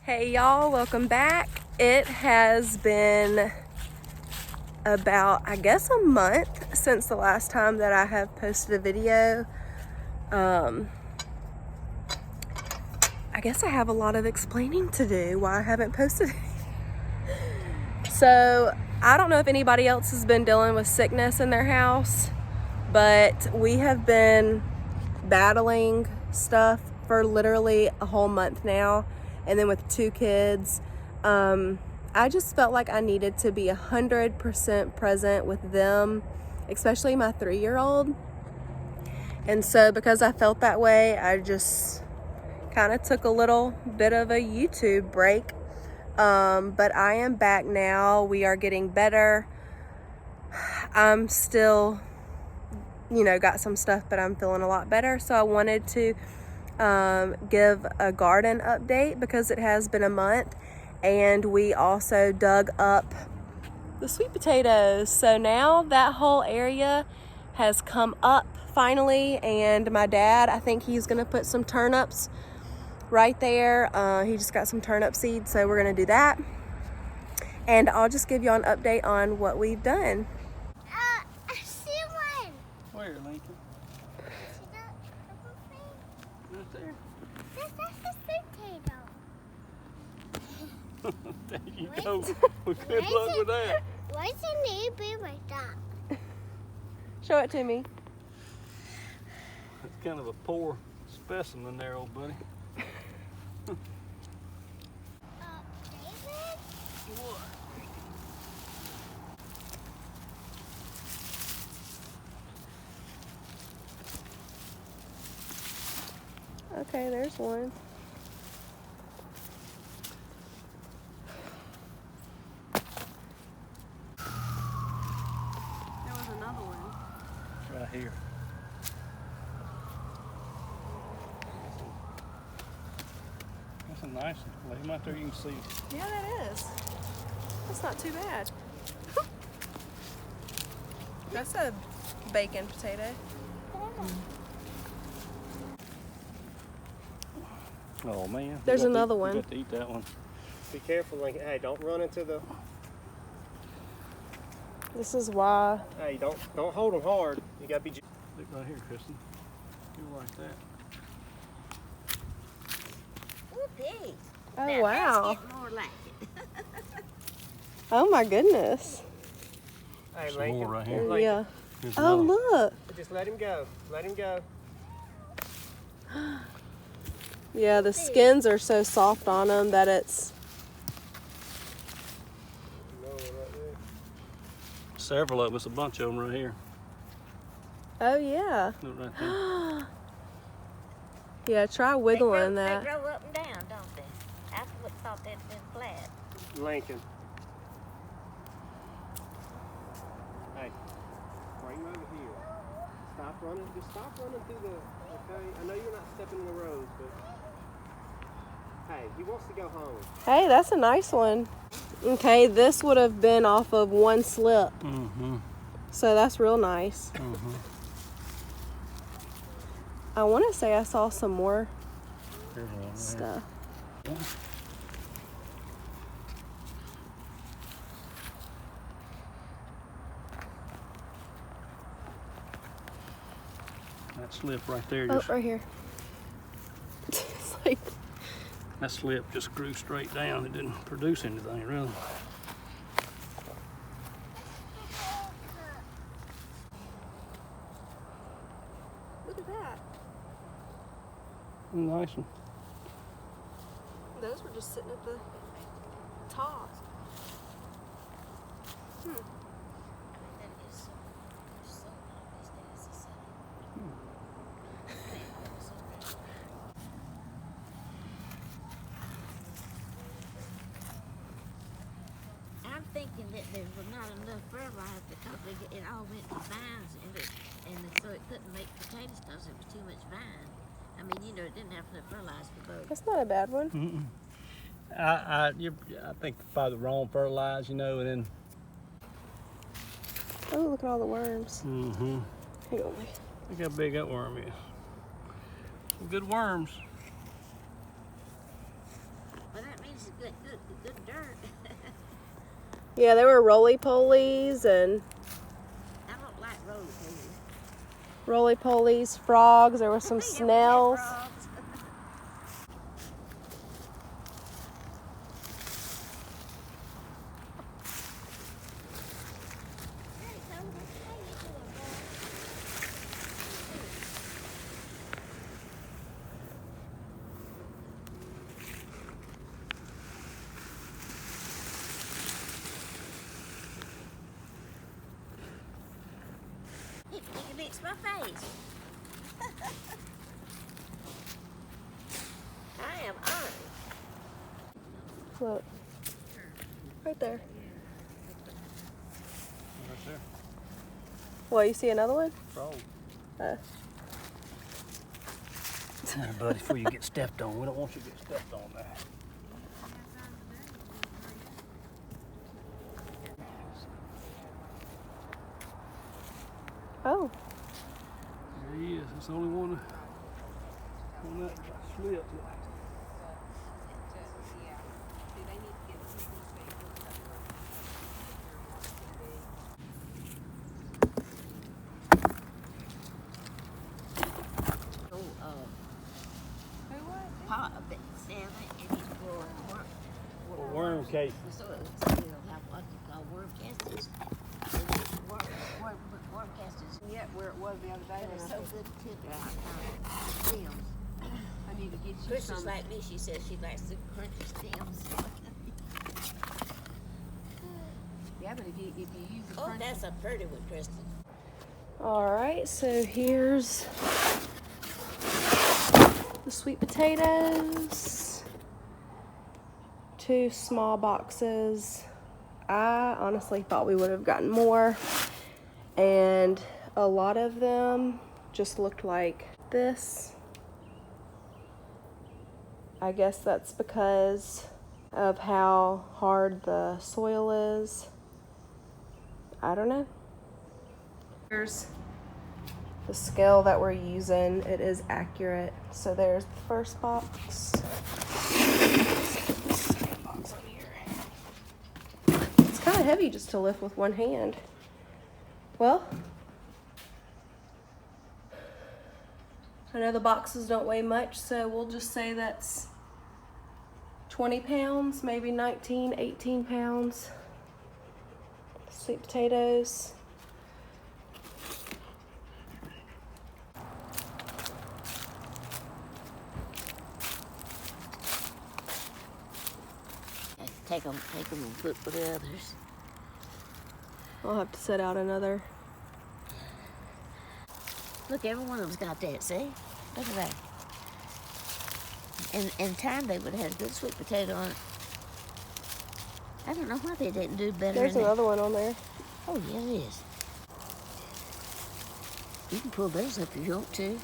Hey y'all, welcome back. It has been about, I guess, a month since the last time that I have posted a video. I guess I have a lot of explaining to do why I haven't posted. So I don't know if anybody else has been dealing with sickness in their house, but we have been battling stuff for literally a whole month now. And then with 2 kids, I just felt like I needed to be 100% present with them, especially my 3-year-old. And so because I felt that way, I just kind of took a little bit of a YouTube break. But I am back now. We are getting better. I'm still, got some stuff, but I'm feeling a lot better. So I wanted to give a garden update because it has been a month, and we also dug up the sweet potatoes. So now that whole area has come up finally, and my dad, I think he's gonna put some turnips right there. He just got some turnip seeds, so we're gonna do that, and I'll just give you an update on what we've done. I see one. Where, Lincoln? See that purple thing? Right there. That's a sweet potato. There you Wait. go. Well, good luck with that. Why does it need to be like that? Show it to me. That's kind of a poor specimen there, old buddy. David? What? Okay, there's one. There was another one. Right here. That's a nice one. Lay him out there, you can see it. Yeah, that is. That's not too bad. That's a bacon potato. Oh man. There's You got another to, one. You got to eat that one. Be careful, Lincoln. Hey, don't run into the. This is why. Hey, don't hold them hard. You gotta be. Look right here, Kristen. You like that. Ooh, pig. Oh, Now, wow. Let's get more like it. Oh my goodness. Hey, Some Lincoln. more right here. Lincoln, Yeah. Here's Oh, another. look. Just let him go. Let him go. Yeah, the skins are so soft on them that it's. No, right there. Several of us, a bunch of them right here. Oh, yeah. Look right there. Yeah, try They wiggling grow that. up and down, don't they? I thought they'd been flat. Lincoln. Hey, bring him over here. Stop running. Just stop running through the. Okay. I know you're not stepping in the roads, but. Hey, he wants to go home. Hey, that's a nice one. Okay, this would have been off of one slip. Mm-hmm. So that's real nice. Mm-hmm. I want to say I saw some more Here's one right here. stuff. That slip right there Oh, just right here. It's like, that slip just grew straight down. It didn't produce anything really. look at that. Nice one. Those were just sitting at the top. I'm thinking that there was not enough fertilizer because it all went to vines and so it couldn't make potatoes because it was too much vine. I mean, it didn't have enough fertilizer for both. That's not a bad one. Mm-mm. I think by the wrong fertilizer, and then. Oh, look at all the worms. Mm-hmm. Hang on. Look how big that worm is. Some good worms. Well, that means Good dirt. Yeah, there were roly-polies and I don't like roly-polies. roly-polies, frogs. There were some Yeah, we had snails. frogs. You can mix my face. I am honored. Look. Right there. Right there. Well, you see another one? Frog. Uh, Now, buddy, before you get stepped on, we don't want you to get stepped on there. oh, There he is. It's the only one on that slip. Pot of it, salmon, and he's growing Worm case. So it'll have what they call worm castings. Worm castings. Yeah, where it was the other day. But it's when so I good to stems. I need to get you Chris some. is like me. She says she likes the crunchy stems. Yeah, but if you use the Oh, crunch, that's a pretty one, Kristen. all right. So here's the sweet potatoes. 2 small boxes. I honestly thought we would have gotten more, and a lot of them just looked like this. I guess that's because of how hard the soil is. I don't know. Here's the scale that we're using. It is accurate. So there's the first box. It's kind of heavy just to lift with one hand. Well, I know the boxes don't weigh much, so we'll just say that's 20 pounds, maybe 19, 18 pounds. Sweet potatoes. Take them and put with the others. I'll have to set out another. Look, every one of them's got that, see? Look at that. In time, they would have had a good sweet potato on it. I don't know why they didn't do better. There's in another one on there. Oh, yeah, it is. You can pull those up if you want to.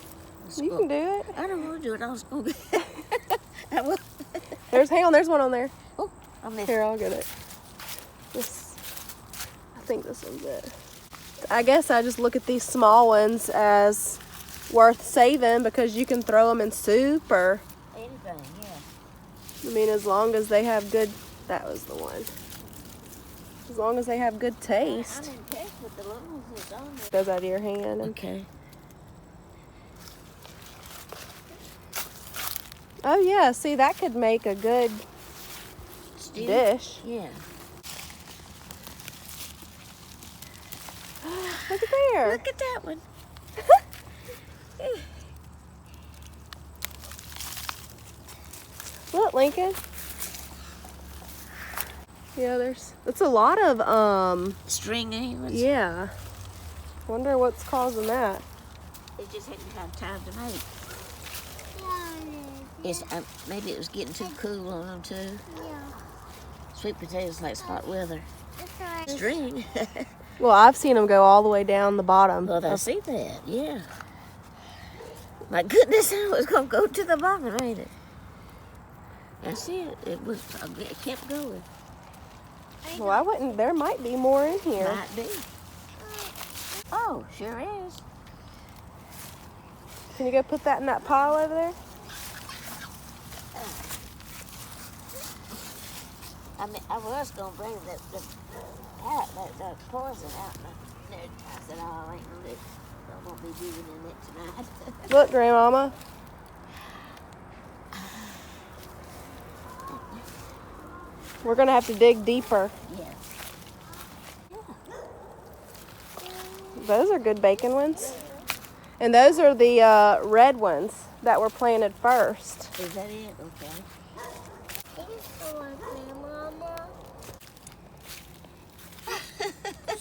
You can do it. I don't want to do it. I was going to. I will. Hang on, there's one on there. Oh, I missed. Here, I'll get it. This, I think this one's it. I guess I just look at these small ones as worth saving because you can throw them in soup or, Anything, yeah. I mean, as long as they have good, that was the one. As long as they have good I'm taste. impressed with the little ones that's on there. Goes out of your hand. And, Okay. oh yeah, see, that could make a good Stew? dish. Yeah. Look at there. Look at that one. Look, Lincoln. Yeah, it's a lot of, Stringy ones. yeah. Wonder what's causing that. They just hadn't had time to make. It's, maybe it was getting too cool on them too. Sweet potatoes like hot weather. String. Well, I've seen them go all the way down the bottom. Well, I see that, yeah. My goodness, I was going to go to the bottom, ain't it? I see it. It kept going. Well, I wouldn't. There might be more in here. Might be. Oh, sure is. Can you go put that in that pile over there? I mean, I was gonna bring the poison out. And I said, oh, I ain't gonna do it. I won't be digging in it tonight. Look, Grandmama. We're gonna have to dig deeper. Yeah. Those are good bacon ones. And those are the red ones that were planted first. Is that it? Okay.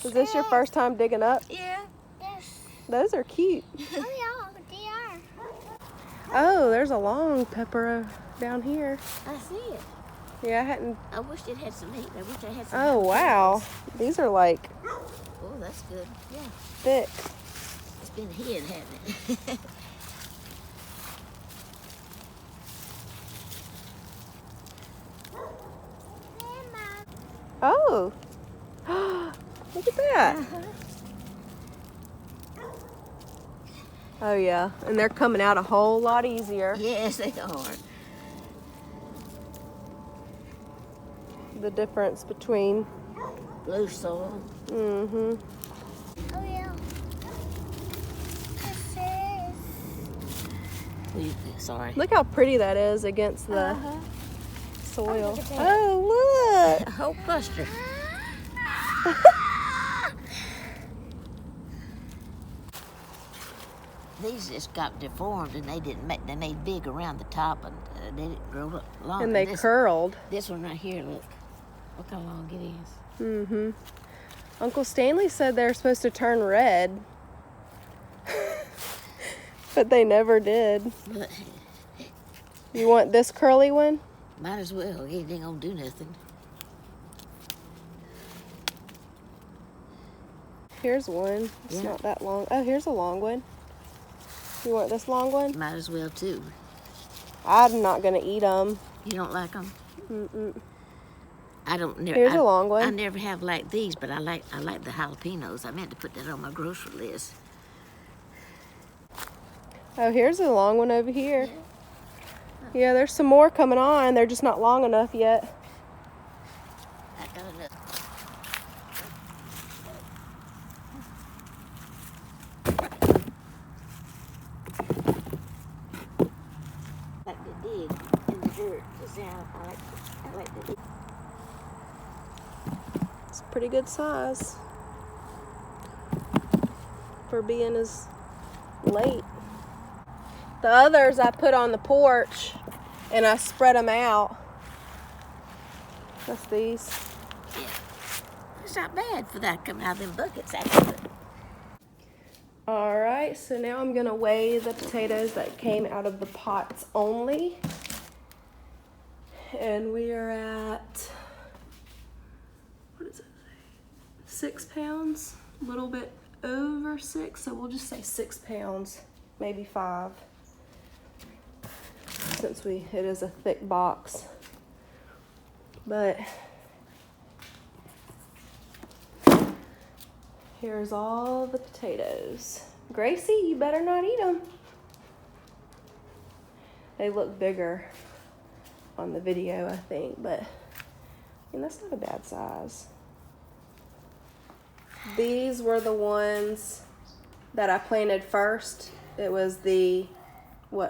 Is this your first time digging up? Yeah. Yes. Those are cute. Oh yeah, they are. Oh, there's a long pepper down here. I see it. Yeah, I hadn't. I wish it had some heat. I wish I had some. Oh, wow. These are like Oh, that's good. Yeah. thick. It's been hid, hasn't it? Oh. Look at that. Oh, yeah. And they're coming out a whole lot easier. Yes, they are. The difference between. Blue soil. Mm-hmm. Oh yeah. Sorry. Look how pretty that is against the soil. look at that. Oh, look. A whole cluster. These just got deformed and they didn't make. They made big around the top and they didn't grow up long. And they curled. This one right here, look how long it is. Mm-hmm. Uncle Stanley said they're supposed to turn red. But they never did. But You want this curly one? might as well. It ain't gonna do nothing. Here's one. It's Yeah. not that long. Oh, here's a long one. You want this long one? Might as well too. I'm not gonna eat them. You don't like them? Mm-mm. I don't. Here's a long one. I never have liked these, but I like the jalapenos. I meant to put that on my grocery list. Oh, here's a long one over here. Yeah, there's some more coming on. They're just not long enough yet. I got enough. Like to dig in the dirt. Just now, I like to dig. It's a pretty good size for being as late. The others I put on the porch and I spread them out. That's these. Yeah. It's not bad for that coming out of them buckets, actually. All right, so now I'm gonna weigh the potatoes that came out of the pots only. And we are at, what does it say? 6 pounds, a little bit over 6, so we'll just say 6 pounds, maybe 5. Since it is a thick box. But here's all the potatoes. Gracie, you better not eat them. They look bigger on the video, I think, but I mean, that's not a bad size. These were the ones that I planted first. It was the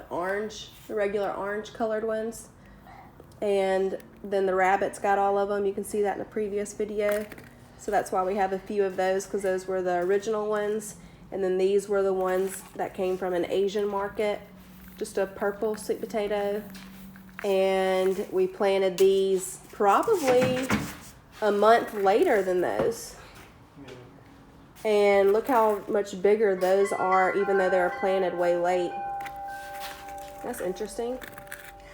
orange, the regular orange colored ones. And then the rabbits got all of them. You can see that in the previous video. So that's why we have a few of those, because those were the original ones. And then these were the ones that came from an Asian market, just a purple sweet potato. And we planted these probably a month later than those. And look how much bigger those are, even though they were planted way late. That's interesting.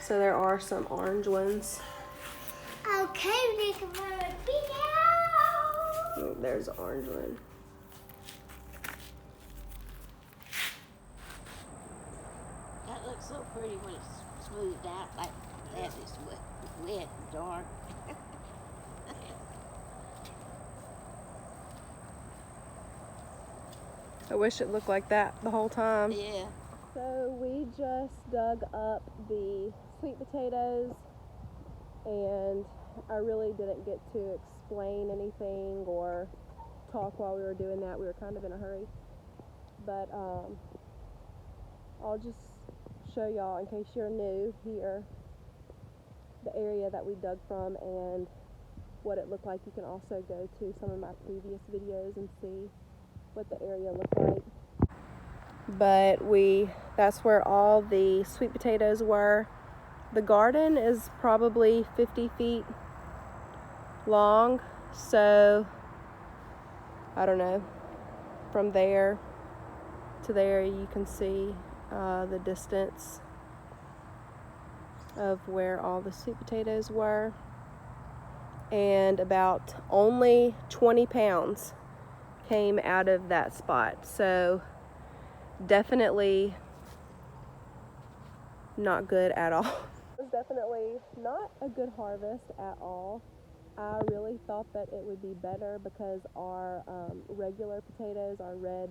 So there are some orange ones. Okay, we need to put a video. Oh, there's an orange one. That looks so pretty when it's smoothed out like that. It's wet and dark. I wish it looked like that the whole time. Yeah. So we just dug up the sweet potatoes and I really didn't get to explain anything or talk while we were doing that. We were kind of in a hurry. But I'll just show y'all, in case you're new here, the area that we dug from and what it looked like. You can also go to some of my previous videos and see what the area looked like. But that's where all the sweet potatoes were. The garden is probably 50 feet long, so I don't know, from there to there you can see the distance of where all the sweet potatoes were, and about only 20 pounds came out of that spot. So definitely not good at all. It was definitely not a good harvest at all. I really thought that it would be better because our regular potatoes, our red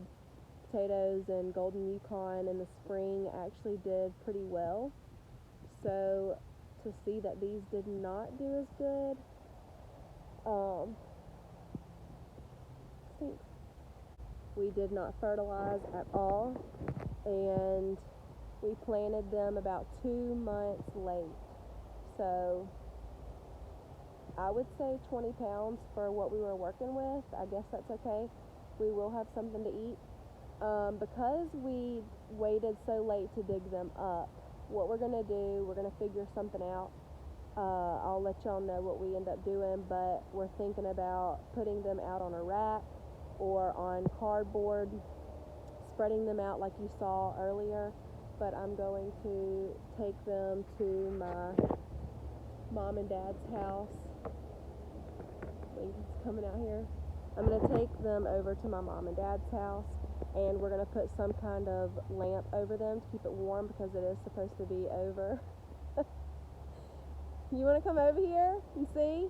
potatoes and golden Yukon in the spring actually did pretty well. So to see that these did not do as good, stinks. We did not fertilize at all, and we planted them about 2 months late. So I would say 20 pounds for what we were working with. I guess that's okay. We will have something to eat. Because we waited so late to dig them up, what we're gonna do, we're gonna figure something out. I'll let y'all know what we end up doing, but we're thinking about putting them out on a rack or on cardboard, spreading them out like you saw earlier. But I'm going to take them to my mom and dad's house. Lincoln's coming out here. I'm going to take them over to my mom and dad's house, and we're going to put some kind of lamp over them to keep it warm because it is supposed to be over. You want to come over here and see?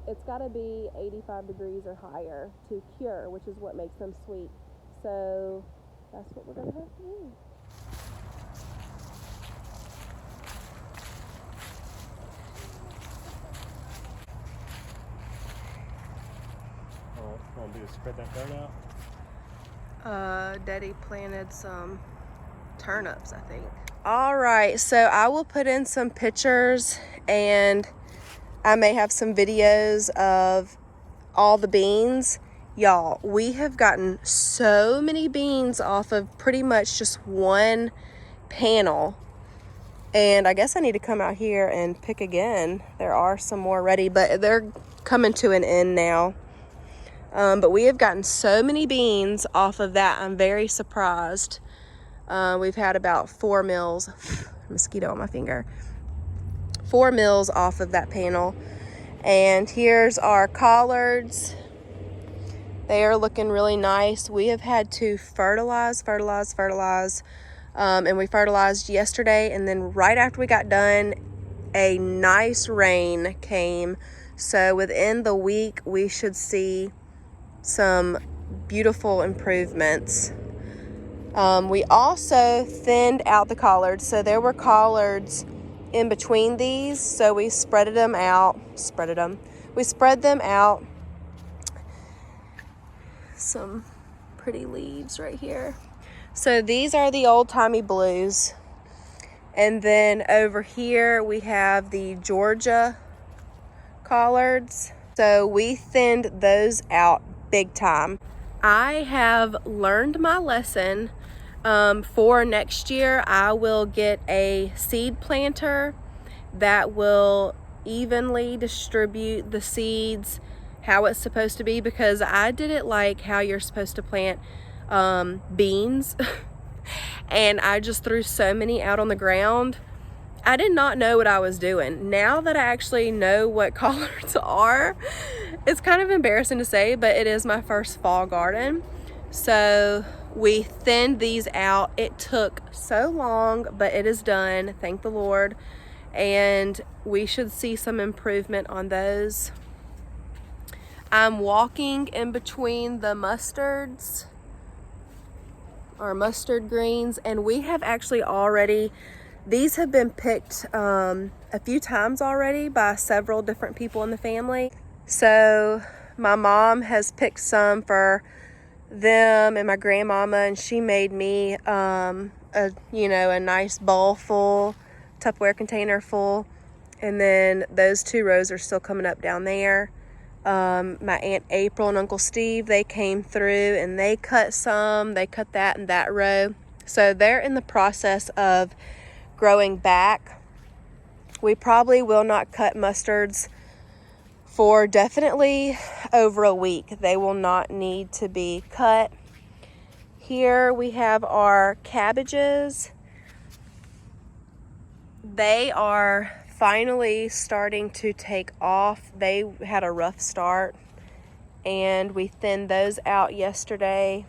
It's got to be 85 degrees or higher to cure, which is what makes them sweet. So that's what we're going to have to do. What I'm gonna do is spread that dirt out. Daddy planted some turnips, I think. All right, so I will put in some pictures, and I may have some videos of all the beans. Y'all, we have gotten so many beans off of pretty much just one panel. And I guess I need to come out here and pick again. There are some more ready, but they're coming to an end now. But we have gotten so many beans off of that. I'm very surprised. We've had about 4 meals, mosquito on my finger, 4 meals off of that panel. And here's our collards. They are looking really nice. We have had to fertilize. And we fertilized yesterday, and then right after we got done, a nice rain came. So within the week, we should see some beautiful improvements. We also thinned out the collards, so there were collards in between these, so we spread them out. We spread them out. Some pretty leaves right here. So these are the old-timey blues, and then over here we have the Georgia collards. So we thinned those out big time. I have learned my lesson. For next year, I will get a seed planter that will evenly distribute the seeds how it's supposed to be, because I did it like how you're supposed to plant beans and I just threw so many out on the ground. I did not know what I was doing. Now that I actually know what collards are, it's kind of embarrassing to say, but it is my first fall garden. So we thinned these out. It took so long, but it is done, thank the Lord. And we should see some improvement on those. I'm walking in between the mustards, or mustard greens, and we have actually already These have been picked a few times already by several different people in the family. So my mom has picked some for them and my grandmama, and she made me a nice bowl full, Tupperware container full, and then those 2 rows are still coming up down there. My Aunt April and Uncle Steve, they came through and they cut some. They cut that and that row. So they're in the process of growing back. We probably will not cut mustards for definitely over a week. They will not need to be cut. Here we have our cabbages. They are finally starting to take off. They had a rough start and we thinned those out yesterday.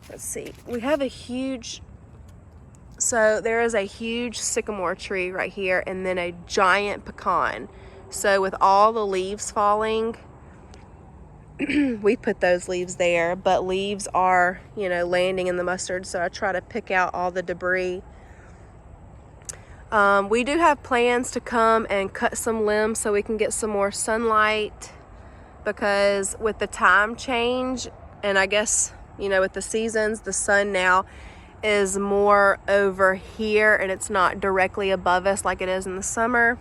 Let's see, we have so there is a huge sycamore tree right here and then a giant pecan. So with all the leaves falling, we put those leaves there, but leaves are, landing in the mustard, so I try to pick out all the debris. We do have plans to come and cut some limbs so we can get some more sunlight, because with the time change, and I guess, with the seasons, the sun now is more over here and it's not directly above us like it is in the summer.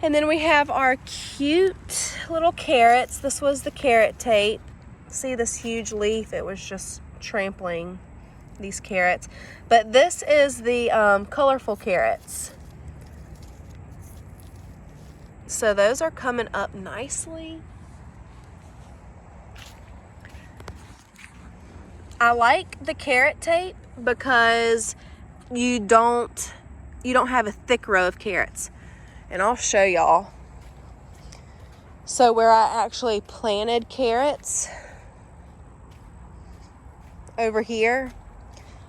And then we have our cute little carrots. This was the carrot tape. See this huge leaf? It was just trampling these carrots. But this is the colorful carrots. So those are coming up nicely. I like the carrot tape because you don't have a thick row of carrots. And I'll show y'all. So where I actually planted carrots over here,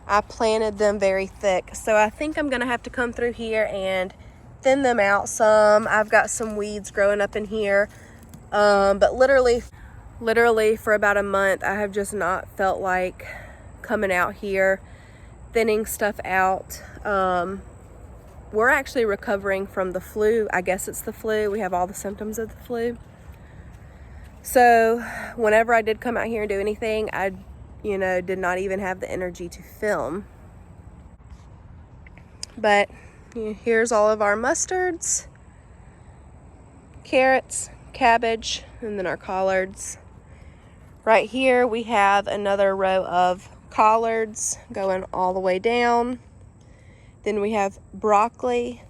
I planted them very thick. So I think I'm gonna have to come through here and thin them out some. I've got some weeds growing up in here. But literally for about a month, I have just not felt like coming out here, thinning stuff out. We're actually recovering from the flu. I guess it's the flu. We have all the symptoms of the flu. So whenever I did come out here and do anything, I did not even have the energy to film. But here's all of our mustards, carrots, cabbage, and then our collards. Right here we have another row of collards going all the way down. Then we have broccoli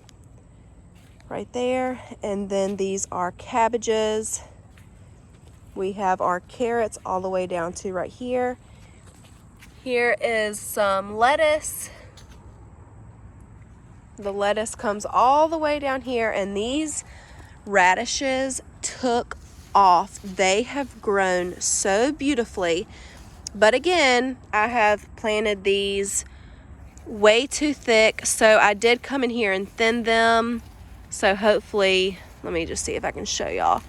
right there, and then these are cabbages. We have our carrots all the way down to right here. Here is some lettuce. The lettuce comes all the way down here, and these radishes took off. They have grown so beautifully. But again, I have planted these way too thick, so I did come in here and thin them. So hopefully, let me just see if I can show y'all.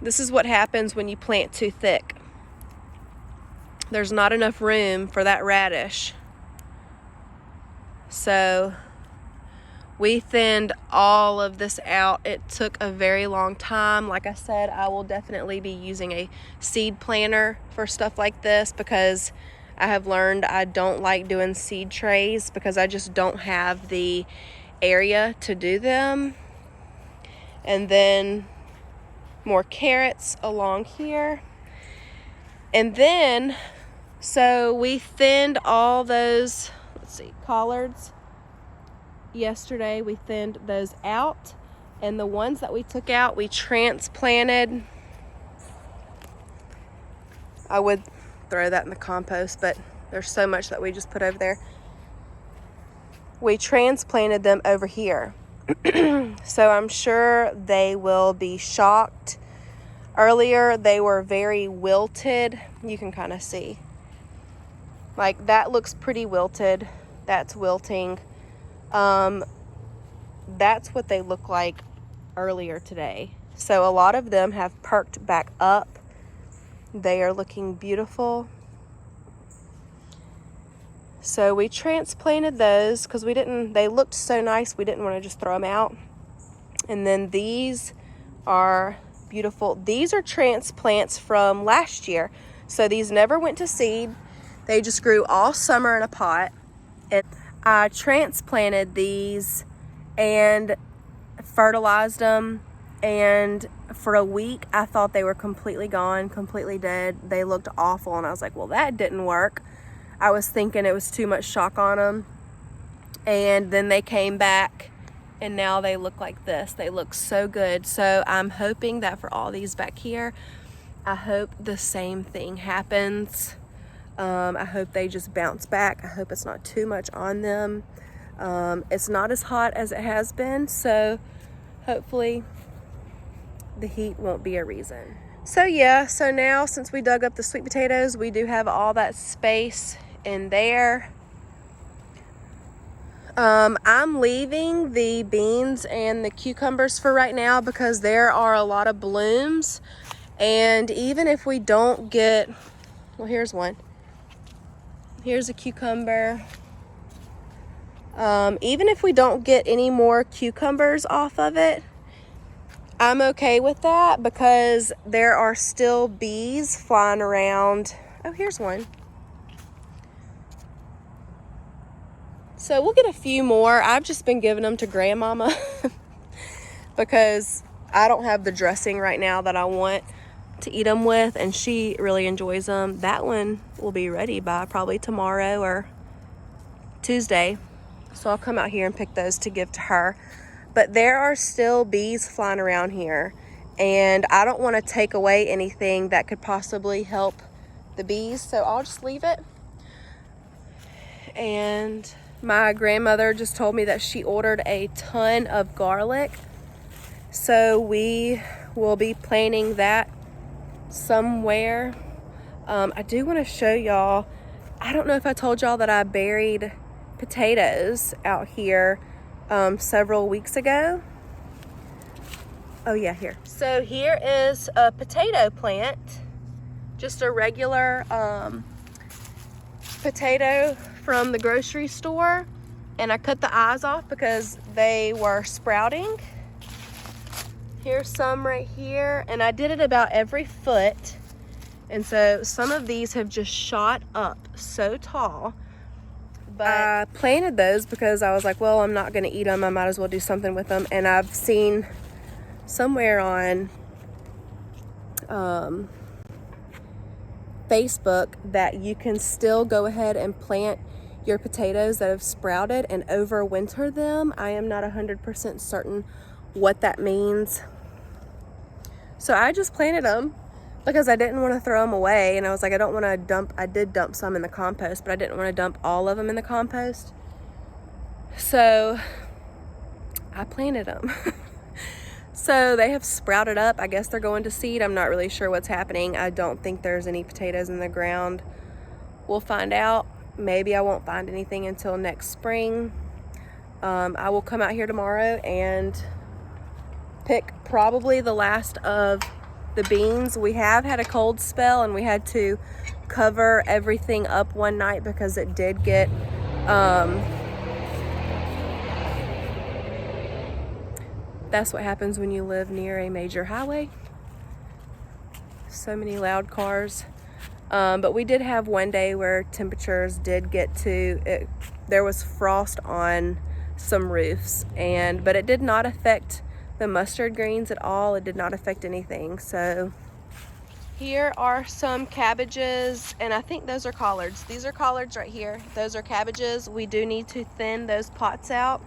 This is what happens when you plant too thick. There's not enough room for that radish. So we thinned all of this out. It took a very long time. Like I said, I will definitely be using a seed planter for stuff like this, because I have learned I don't like doing seed trays because I just don't have the area to do them. And then more carrots along here. And then, so we thinned all those, collards. Yesterday we thinned those out, and the ones that we took out, we transplanted. I would throw that in the compost, but there's so much that we just put over there. We transplanted them over here. So I'm sure they will be shocked. Earlier they were very wilted. You can kind of see. Like that looks pretty wilted. That's wilting. That's what they look like earlier today. So a lot of them have perked back up. They are looking beautiful. So we transplanted those because they looked so nice, we didn't want to just throw them out. And then these are beautiful. These are transplants from last year. So these never went to seed. They just grew all summer in a pot. And I transplanted these and fertilized them. And for a week, I thought they were completely gone, completely dead. They looked awful. And I was like, well, that didn't work. I was thinking it was too much shock on them. And then they came back. And now they look like this. They look so good. So I'm hoping that for all these back here, I hope the same thing happens. I hope they just bounce back. I hope it's not too much on them. It's not as hot as it has been. So hopefully the heat won't be a reason. So yeah, so now since we dug up the sweet potatoes, we do have all that space in there. I'm leaving the beans and the cucumbers for right now because there are a lot of blooms. And even if we don't get, well, here's one. Here's a cucumber. Even if we don't get any more cucumbers off of it, I'm okay with that because there are still bees flying around. Oh, here's one. So we'll get a few more. I've just been giving them to Grandmama because I don't have the dressing right now that I want to eat them with, and she really enjoys them. That one will be ready by probably tomorrow or Tuesday. So I'll come out here and pick those to give to her. But there are still bees flying around here, and I don't want to take away anything that could possibly help the bees, so I'll just leave it. And my grandmother just told me that she ordered a ton of garlic, so we will be planting that somewhere. I do want to show y'all, I don't know if I told y'all that I buried potatoes out here several weeks ago. Oh yeah, here. So here is a potato plant, just a regular potato from the grocery store, and I cut the eyes off because they were sprouting. Here's some right here, and I did it about every foot, and so some of these have just shot up so tall. But I planted those because I was like, well, I'm not gonna eat them, I might as well do something with them. And I've seen somewhere on Facebook that you can still go ahead and plant your potatoes that have sprouted and overwinter them. I am not 100% certain what that means. So I just planted them because I didn't want to throw them away, and I was like, I don't want to dump. I did dump some in the compost, but I didn't want to dump all of them in the compost. So I planted them. So they have sprouted up. I guess they're going to seed. I'm not really sure what's happening. I don't think there's any potatoes in the ground. We'll find out. Maybe I won't find anything until next spring. I will come out here tomorrow and pick probably the last of the beans. We have had a cold spell, and we had to cover everything up one night because it did get that's what happens when you live near a major highway. So many loud cars. But we did have one day where temperatures did get to it. There was frost on some roofs, but it did not affect the mustard greens at all. It did not affect anything. So here are some cabbages, and I think those are collards. These are collards right here. Those are cabbages. We do need to thin those pots out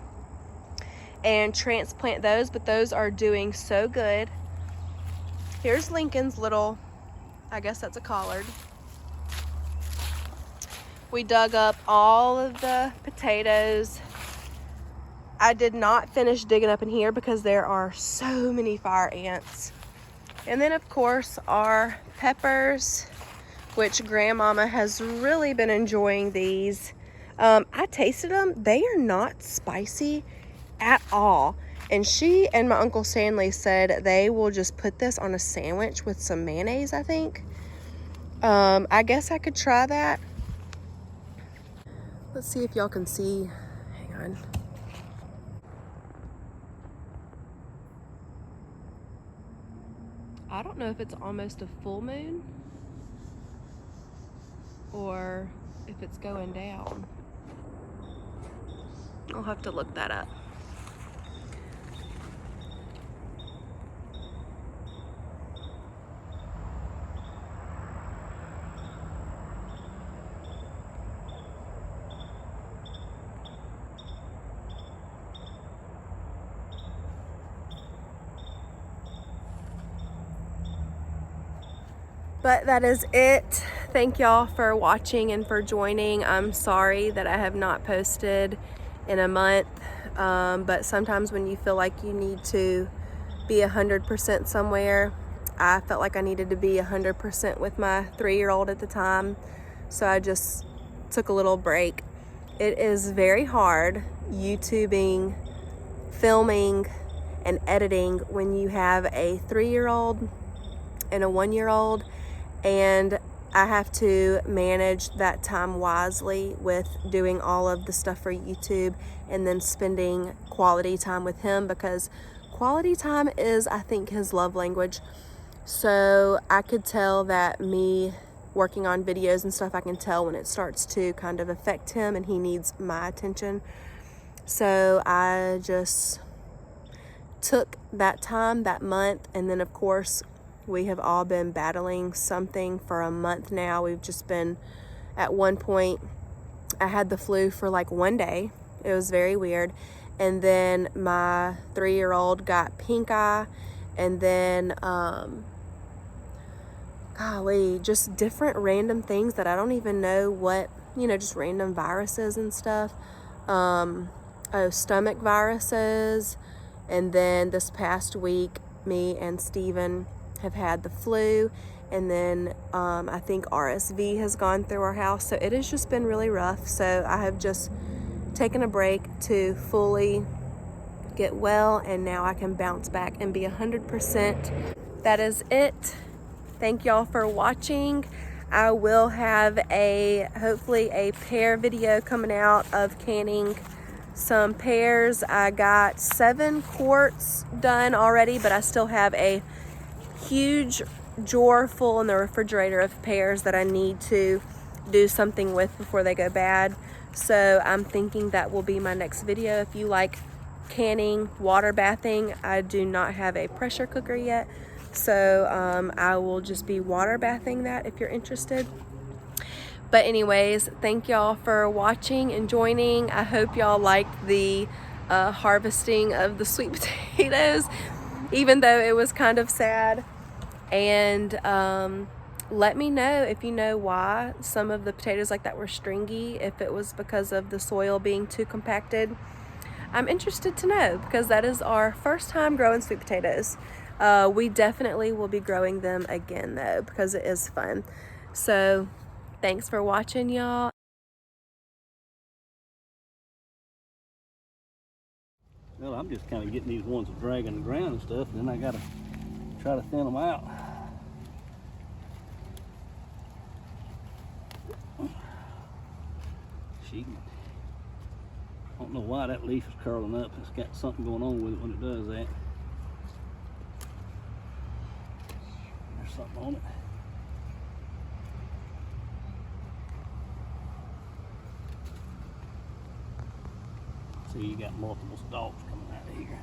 and transplant those, but those are doing so good. Here's Lincoln's little, I guess that's a collard. We dug up all of the potatoes. I did not finish digging up in here because there are so many fire ants. And then of course our peppers, which Grandmama has really been enjoying these. I tasted them. They are not spicy at all. And she and my Uncle Stanley said they will just put this on a sandwich with some mayonnaise, I think. I guess I could try that. Let's see if y'all can see. Hang on. I don't know if it's almost a full moon or if it's going down. I'll have to look that up. But that is it. Thank y'all for watching and for joining. I'm sorry that I have not posted in a month, but sometimes when you feel like you need to be 100% somewhere, I felt like I needed to be 100% with my 3-year-old at the time, so I just took a little break. It is very hard YouTubing, filming, and editing when you have a 3-year-old and a 1-year-old, and I have to manage that time wisely with doing all of the stuff for YouTube and then spending quality time with him, because quality time is, I think, his love language. So I could tell that me working on videos and stuff, I can tell when it starts to kind of affect him and he needs my attention. So I just took that time, that month, and then of course we have all been battling something for a month now. We've just been, at one point, I had the flu for like 1 day. It was very weird. And then my 3-year-old got pink eye. And then, golly, just different random things that I don't even know what, just random viruses and stuff. Stomach viruses. And then this past week, me and Steven have had the flu, and then I think RSV has gone through our house, so it has just been really rough. So I have just taken a break to fully get well, and now I can bounce back and be 100%. That is it. Thank y'all for watching. I will have hopefully a pear video coming out of canning some pears. I got 7 quarts done already, but I still have a huge drawer full in the refrigerator of pears that I need to do something with before they go bad. So I'm thinking that will be my next video. If you like canning, water bathing, I do not have a pressure cooker yet, so I will just be water bathing that if you're interested. But anyways, thank y'all for watching and joining. I hope y'all liked the harvesting of the sweet potatoes, even though it was kind of sad. And let me know if you know why some of the potatoes like that were stringy, if it was because of the soil being too compacted. I'm interested to know, because that is our first time growing sweet potatoes. We definitely will be growing them again though, because it is fun. So thanks for watching, y'all. Well, I'm just kind of getting these ones that drag on the ground and stuff, and then I gotta try to thin them out. I don't know why that leaf is curling up. It's got something going on with it when it does that. There's something on it. See, you got multiple stalks coming out of here.